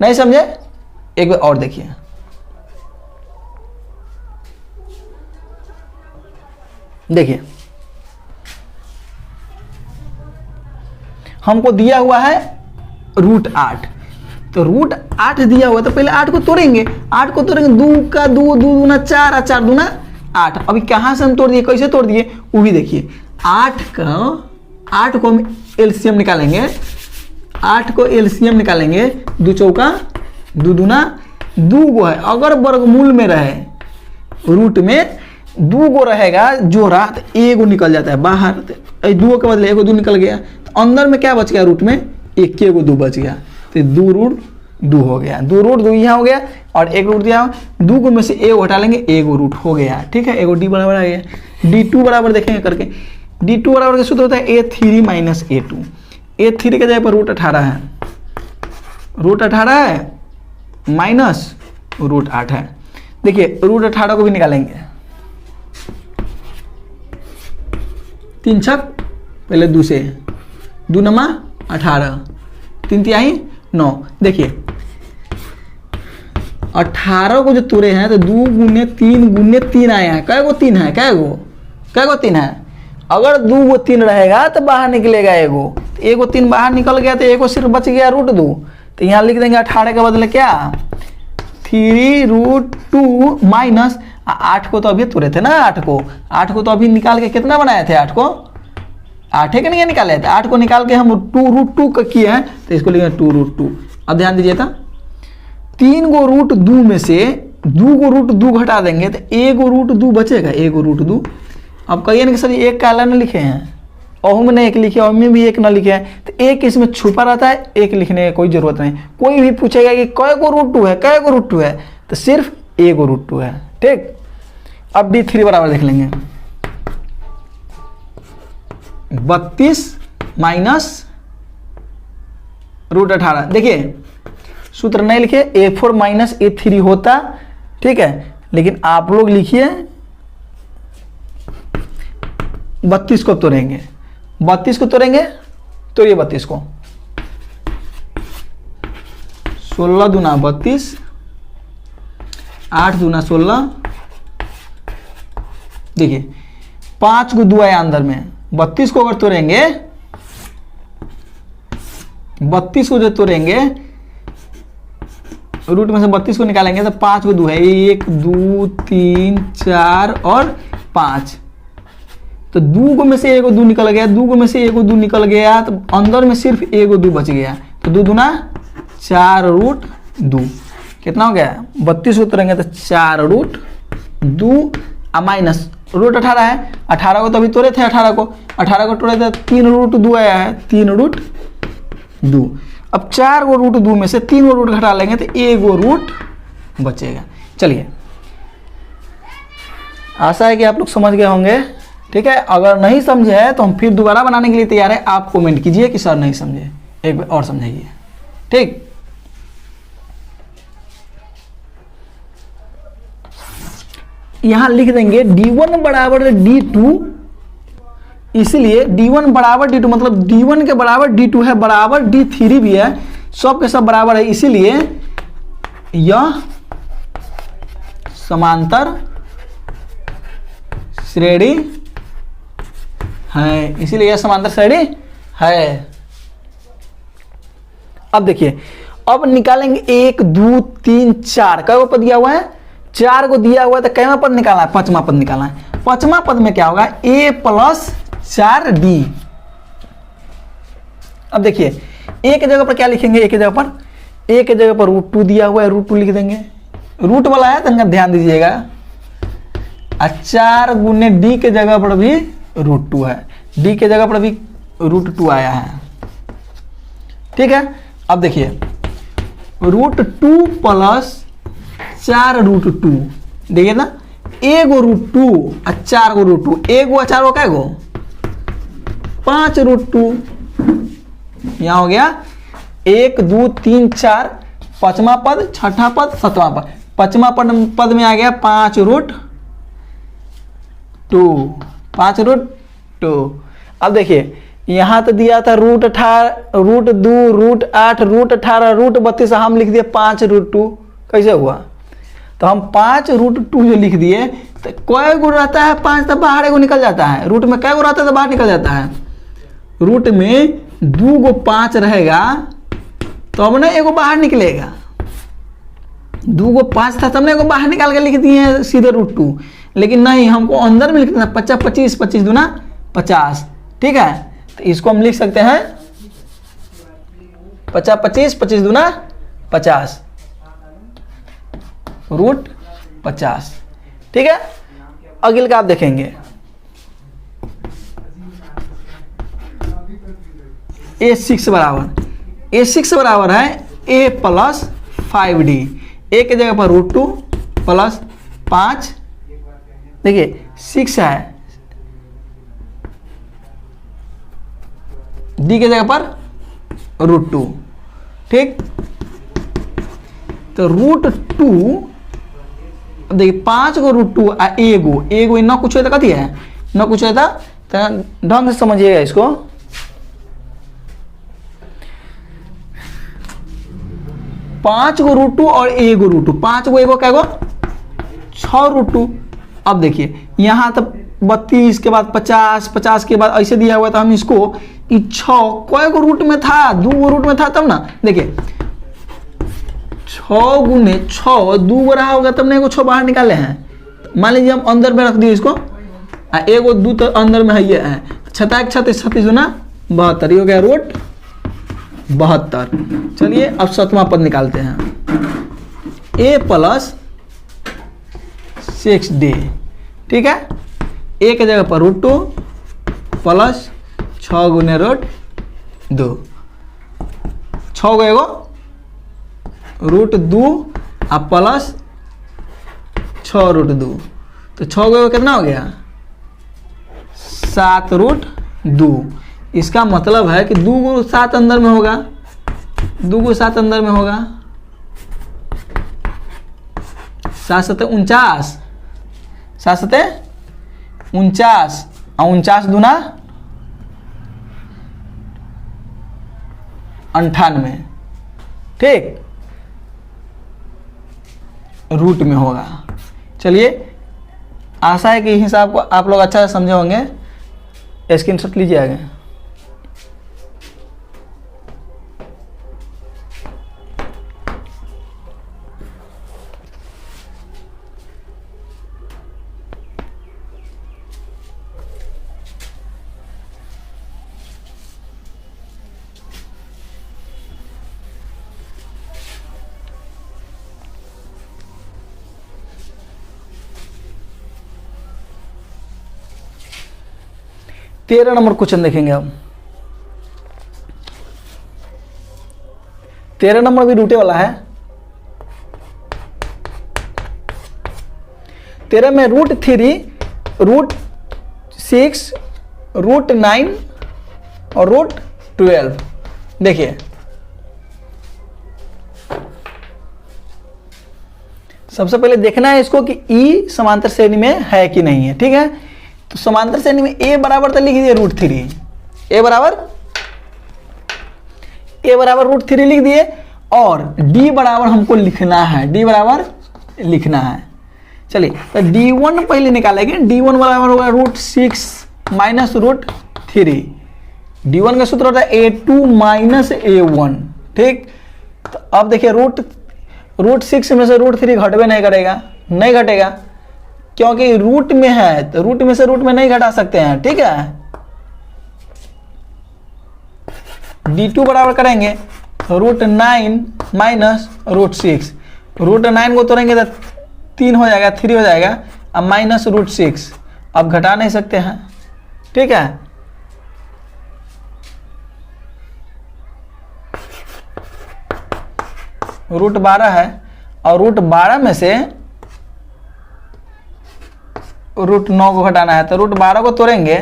नहीं समझे, एक बार और देखिए, देखिए हमको दिया हुआ है √8, तो √8 दिया हुआ तो पहले 8 को तोड़ेंगे, 8 को तोड़ेंगे, 2 का 2, 2 दूना 4 और 4 दूना 8। अभी कहाँ से हम तोड़ दिए, कैसे तोड़ दिए वो भी देखिए। 8 को हम एलसीएम निकालेंगे, 8 को एलसीएम निकालेंगे, 2 चौका 2 दूना 2 गो है, अगर वर्गमूल में रहे रूट में 2 गो रहेगा जोड़ा तो एगो निकल जाता है बाहर, तो 2 के बदले एगो 2 निकल गया, तो अंदर में क्या बच गया रूट में, एक एगो 2 बच गया, तो 2√2 हो गया, 2√2 यहाँ हो गया और एक रूट दिया, 2 गो में से एगो हटा लेंगे, एगो रूट हो गया, ठीक है। एगो d बराबर आ गया, d2 बराबर देखेंगे करके, d2 बराबर का सूत्र होता है a3 माइनस a2, a3 के जगह पर √18 है, √18 है माइनस √8 है। देखिए √18 को भी निकालेंगे, 3 छक पहले 2 से, 2 नमा 18, 3 तिहाई 9। देखिए 18 को जो तोड़े हैं तो 2 गुने 3 आए हैं, कै गो 3 है, कै गो 3 है। अगर 2 गो 3 रहेगा तो बाहर निकलेगा एगो 3 बाहर निकल गया तो एगो सिर्फ बच गया √2, तो यहाँ लिख देंगे 18 के बदले क्या 3√2 माइनस 8 को तो अभी तोड़े थे ना, 8 को तो अभी निकाल के कितना बनाए थे, 8 को 8 के नहीं निकाले थे, 8 को निकाल के हम 2√2 का किए हैं, तो इसको लिखेंगे 2√2। अब ध्यान दीजिए था 3 गो √2 में से 2 गो √2 घटा देंगे तो एगो √2 बचेगा, एगो √2। अब कहिए ना कि सर एक का अलग न लिखे हैं, और में एक लिखे और में भी एक ना लिखे हैं, तो एक इसमें छुपा रहता है, एक लिखने की कोई जरूरत नहीं। कोई भी पूछेगा कि कै गो √2 है, कै गो √2 है, तो सिर्फ एगो √2 है, ठीक। अब d3 बराबर देख लेंगे, 32 माइनस √18। देखिए सूत्र नहीं लिखे, a4 माइनस a3 होता, ठीक है, लेकिन आप लोग लिखिए 32 को तोड़ेंगे, 32 को तोड़ेंगे, तोड़िए 32 को, 16 दूना 32, 8 दूना 16। देखिए 5 को 2 आया अंदर में, 32 को अगर तोड़ेंगे, 32 को जो तोड़ेंगे रूट में से 32 को निकालेंगे तो 5 को 2 है, 1 2 3 4 और 5, तो 2 गो में से एगो 2 निकल गया, 2 गो में से एगो 2 निकल गया, तो अंदर में सिर्फ एगो 2 बच गया, तो 2 दूना 4√2 कितना हो गया, 32 को तोड़ेंगे तो 4√2 माइनस √18 है, 18 को तो अभी तोड़े थे, 18 को तोड़े थे 3√2 आया है, 3√2। अब 4 गो रूट 2 में से 3 गो रूट घटा लेंगे तो 1 गो रूट बचेगा। चलिए, आशा है कि आप लोग समझ गए होंगे। ठीक है, अगर नहीं समझे हैं तो हम फिर दोबारा बनाने के लिए तैयार है। आप कमेंट कीजिए कि सर नहीं समझे, एक बार और समझाइए। ठीक, यहां लिख देंगे d1 बराबर d2, इसलिए d1 बराबर d2 मतलब d1 के बराबर d2 है, बराबर d3 भी है, सब के सब बराबर है, इसीलिए यह समांतर श्रेणी है, इसीलिए यह समांतर श्रेणी है। अब देखिए, अब निकालेंगे 1 2 3 4, कई पद दिया हुआ है, 4 को दिया हुआ है, तो कैवा पद निकालना है, 5वां पद निकालना है। 5वां पद में क्या होगा, a + 4d। अब देखिए, a के जगह पर क्या लिखेंगे, a के जगह पर √2 दिया हुआ है, √2 लिख देंगे, रूट वाला है तो ध्यान दीजिएगा। 4 गुने d के जगह पर भी √2 है, d के जगह पर भी √2 आया है। ठीक है, अब देखिए √2 + 4√2, देखिए ना, 1 गो √2 और 4 गो √2, 1 गो 4 गो क्या गो 5√2, यहां हो गया 1 2 3 4, 5वां पद, 6वां पद, 7वां पद, 5वां पद में आ गया 5√2, 5√2। अब देखिए, यहां तो दिया था √18, √2, √8, √18, √32, हम लिख दिए 5√2, कैसे हुआ, तो हम 5√2 जो लिख दिए, तो कै गो रहता है 5, तो बाहर एगो निकल जाता है, रूट में कै गो रहता है तो बाहर निकल जाता है, रूट में 2 गो 5 रहेगा तो अब ना एगो बाहर निकलेगा, 2 गो 5 था तब ना एगो बाहर निकाल के लिख दिए सीधे √2, लेकिन नहीं, हमको अंदर में लिखना है 50 25, 25 दूना 50। ठीक है, तो इसको हम लिख सकते हैं 50 25, 25 दूना 50, √50। ठीक है, अगले का आप देखेंगे, a6 बराबर है a + 5d, a के जगह पर √2 + 5, देखिए 6 है, d के जगह पर √2। ठीक, तो √2, अब देखिए 5 गो √2 आ एगो न कुछ होता, कथी है न कुछ होता, तो ढंग से समझिएगा इसको। 5 गो √2 और एगो √2, 5 गो एगो क्या गो 6 √2। अब देखिए यहाँ तो 32 के बाद 50, 50 के बाद ऐसे दिया हुआ, तो हम इसको 6 कई गो रूट में था, 2 गो रूट में था तब ना, देखिए 6 गुने 6 2 गो रहा होगा तब ना एगो 6 बाहर निकाले हैं। मान लीजिए हम अंदर में रख दिए इसको, एगो 2 तो अंदर में है, 6 36 36 गुना 72, ये हो गया रूट 72। चलिए अब 7वां पद निकालते हैं, a + 6d। ठीक है, a के जगह पर √2 + 6 गुने √2, 6 गो एगो √2 आ प्लस 6 √2, तो 6 गो कितना हो गया 7 √2। इसका मतलब है कि 2 गो 7 अंदर में होगा, 2 गो 7 अंदर में होगा, 7 7 49, 7 7 49 और 49 दूना 98। ठीक, रूट में होगा। चलिए आशा है कि हिसाब को आप लोग अच्छा से समझे होंगे, स्क्रीनशॉट लीजिए आगे। तेरह नंबर क्वेश्चन देखेंगे हम। 13 नंबर भी रूटे वाला है। 13 में √3, √6, √9 और √12। देखिए सबसे पहले देखना है इसको कि ई समांतर श्रेणी में है कि नहीं है, ठीक है। तो समांतर श्रेणी में ए बराबर तो लिख दिए √3, ए बराबर √3 लिख दिए, और डी बराबर हमको लिखना है, डी बराबर लिखना है। चलिए तो D1 पहले निकालेंगे। D1 बराबर होगा √6 माइनस √3। D1 का सूत्र होता है A2 माइनस A1, ठीक। तो अब देखिए √6 में से √3 घटवे नहीं करेगा, नहीं घटेगा, क्योंकि रूट में है, तो रूट में से रूट में नहीं घटा सकते हैं, ठीक है। D2 बराबर करेंगे √9 माइनस √6, √9 को तोड़ेंगे तो 3 हो जाएगा, 3 हो जाएगा, अब माइनस √6, अब घटा नहीं सकते हैं, ठीक है। √12 है, और √12 में से √9 को घटाना है, तो √12 को तोड़ेंगे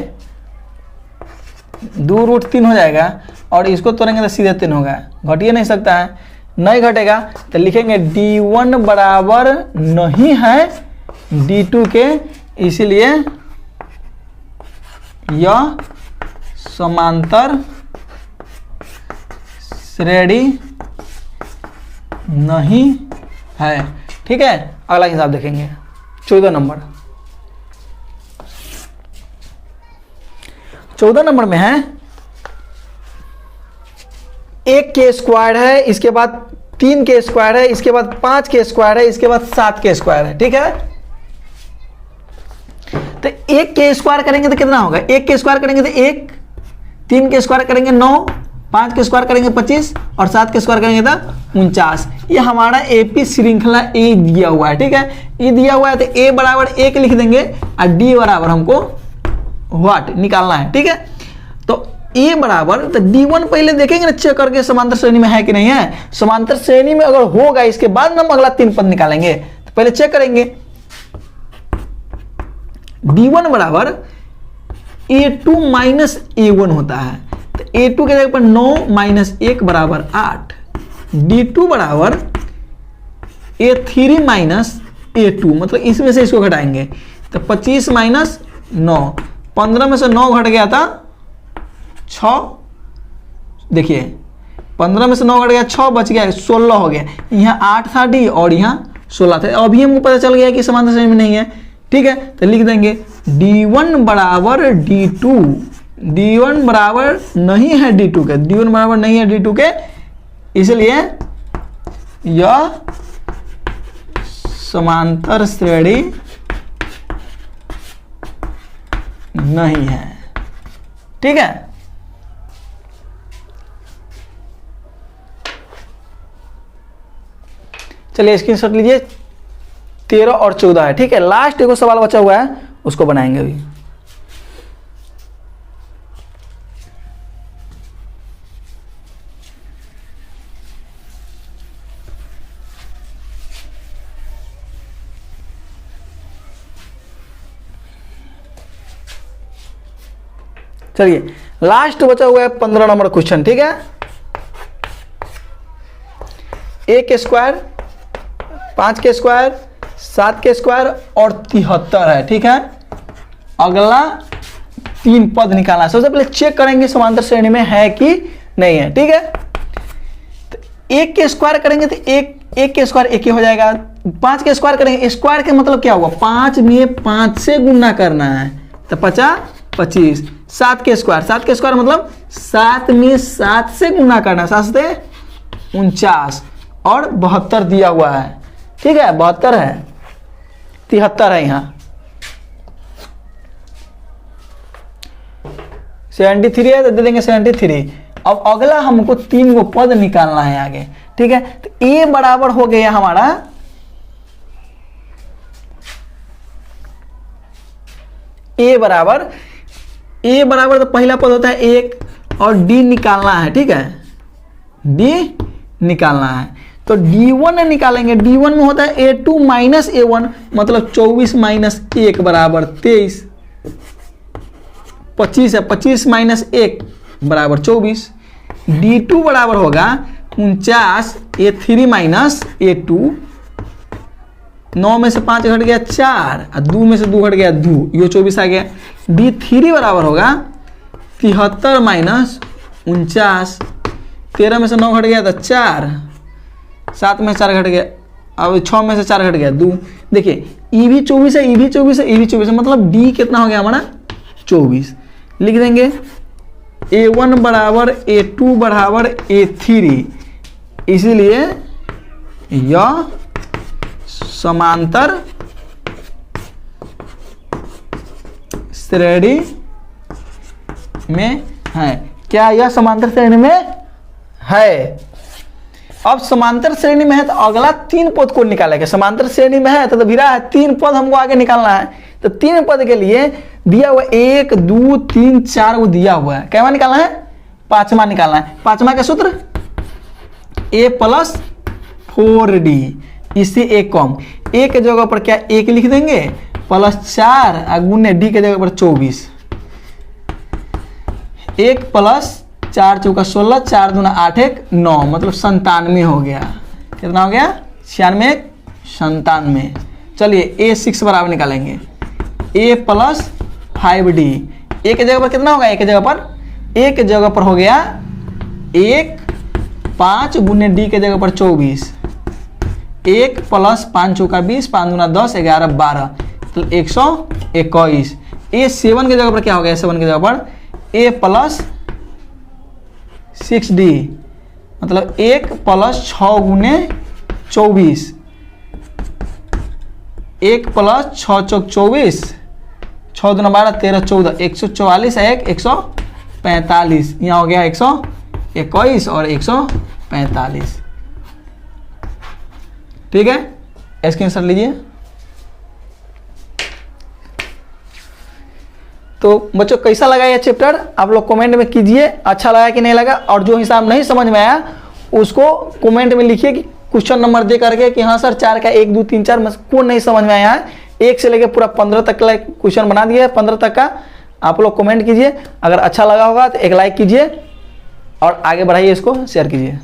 2√3 हो जाएगा, और इसको तोड़ेंगे तो सीधे 3 होगा, घट ही नहीं सकता है, नहीं घटेगा। तो लिखेंगे D1 बराबर नहीं है D2 के, इसलिए यह समांतर श्रेणी नहीं है, ठीक है। अगला हिसाब देखेंगे 14 नंबर। 14 नंबर में है 1 के स्क्वायर है, इसके बाद 3 के स्क्वायर है, इसके बाद 5 के स्क्वायर है, इसके बाद 7 के स्क्वायर है, ठीक है। तो 1 के स्क्वायर करेंगे तो कितना होगा? 1 के स्क्वायर करेंगे तो 1, 3 के स्क्वायर करेंगे 9, 5 के स्क्वायर करेंगे 25, और 7 के स्क्वायर करेंगे तो 49। ये हमारा एपी श्रृंखला ए दिया हुआ है, ठीक है। ये दिया हुआ है तो ए बराबर 1 लिख देंगे, और डी बराबर हमको व्हाट निकालना है, ठीक है। तो ए बराबर, तो D1 पहले देखेंगे ना चेक करके समांतर श्रेणी में है कि नहीं है। समांतर श्रेणी में अगर होगा इसके बाद हम अगला 3 पद निकालेंगे, तो पहले चेक करेंगे। D1 बराबर A2 माइनस A1 होता है, तो A2 के जगह पर 9 माइनस 1 बराबर 8। D2 बराबर A3 माइनस A2, मतलब इसमें से इसको घटाएंगे तो 25 माइनस 9, 15 में से 9 घट गया था 6, देखिए 15 में से 9 घट गया 6, बच गया 16 हो गया। यहाँ 8 था डी और यहाँ 16 था। अभी हमको पता चल गया कि समांतर श्रेणी में नहीं है, ठीक है। तो लिख देंगे D1 बराबर D2, D1 बराबर नहीं है D2 के, D1 बराबर नहीं है D2 के, इसलिए यह समांतर श्रेणी नहीं है, ठीक है। चलिए स्क्रीनशॉट लीजिए। 13 और 14 है, ठीक है। लास्ट एक सवाल बचा हुआ है, उसको बनाएंगे अभी। चलिए लास्ट बचा हुआ है 15 नंबर क्वेश्चन, ठीक है। ए के स्क्वायर, 5 के स्क्वायर, 7 के स्क्वायर और 73 है, ठीक है। अगला 3 पद निकालना है। सबसे पहले चेक करेंगे समांतर श्रेणी में है कि नहीं है, ठीक है। तो 1 के स्क्वायर करेंगे तो 1 के स्क्वायर 1 ही हो जाएगा। 5 के स्क्वायर करेंगे, स्क्वायर के मतलब क्या हुआ? 5 में 5 से गुना करना है, तो 50 25। 7 के स्क्वायर मतलब 7 में 7 से गुना करना, 7 से 49, और 72 दिया हुआ है, ठीक है। 72 है, 73 है, यहाँ 73 है तो दे देंगे 73। अब अगला हमको 3 गो पद निकालना है आगे, ठीक है। तो ए बराबर हो गया हमारा ए बराबर तो पहला पद होता है 1, और डी निकालना है, ठीक है। डी निकालना है। तो D1 निकालेंगे, D1 में होता है A2 माइनस A1, मतलब 24 माइनस 1 बराबर 23, 25 है, 25 माइनस 1 बराबर 24। D2 बराबर होगा 49 A3 माइनस A2, 9 में से 5 घट गया 4 और 2 में से 2 घट गया 2, ये 24 आ गया। D3 बराबर होगा 73 माइनस 49, 13 में से 9 घट गया था 4, 7 में से 4 घट गया, अब 6 में से 4 घट गया 2। देखिए ई भी 24 है, ई भी 24 है, ई भी 24 है, मतलब D कितना हो गया हमारा 24। लिख देंगे A1 बराबर A2 बराबर A3, इसीलिए यह समांतर श्रेणी में है। क्या यह समांतर श्रेणी में है? अब समांतर श्रेणी में है तो अगला 3 पद को निकालेंगे। समांतर श्रेणी में है तो भिड़ा है, 3 पद हमको आगे निकालना है। तो 3 पद के लिए दिया हुआ 1 2 3 4 वो दिया हुआ है, कैवा निकालना है? 5वां निकालना है। 5वां का सूत्र A प्लस 4D, इससे एक कम, ए के जगह पर क्या 1 लिख देंगे प्लस 4 गुने D के जगह पर 24, 1 प्लस 4 चौका 16, 4 दूना 8 1 9, मतलब 97 हो गया। कितना हो गया? 96 97। चलिए A6 बराबर निकालेंगे, A प्लस 5D, ए के जगह पर कितना होगा? ए के जगह पर, ए के जगह पर हो गया 1 5 गुने D के जगह पर 24, 1 प्लस 5 चौका 20, 5 दूना 10 11 12, तो 121। A7 के जगह पर क्या हो गया? A7 के जगह पर A प्लस 6D, मतलब 1 प्लस 6 गुने 24, 1 प्लस 6 चौक 24, 6 दूना 12 13 14, 144 है 145, यहाँ हो गया 121 और 145। ठीक है, स्क्रीनशॉट लीजिए। तो बच्चों कैसा लगा ये चैप्टर आप लोग कमेंट में कीजिए, अच्छा लगा कि नहीं लगा, और जो हिसाब नहीं समझ में आया उसको कमेंट में लिखिए कि क्वेश्चन नंबर दे करके कि हाँ सर 4 का 1 2 3 4 कौन नहीं समझ में आया है। 1 से लेकर पूरा 15 तक का क्वेश्चन बना दिया है, 15 तक का आप लोग कमेंट कीजिए। अगर अच्छा लगा होगा तो एक लाइक कीजिए और आगे बढ़ाइए, इसको शेयर कीजिए।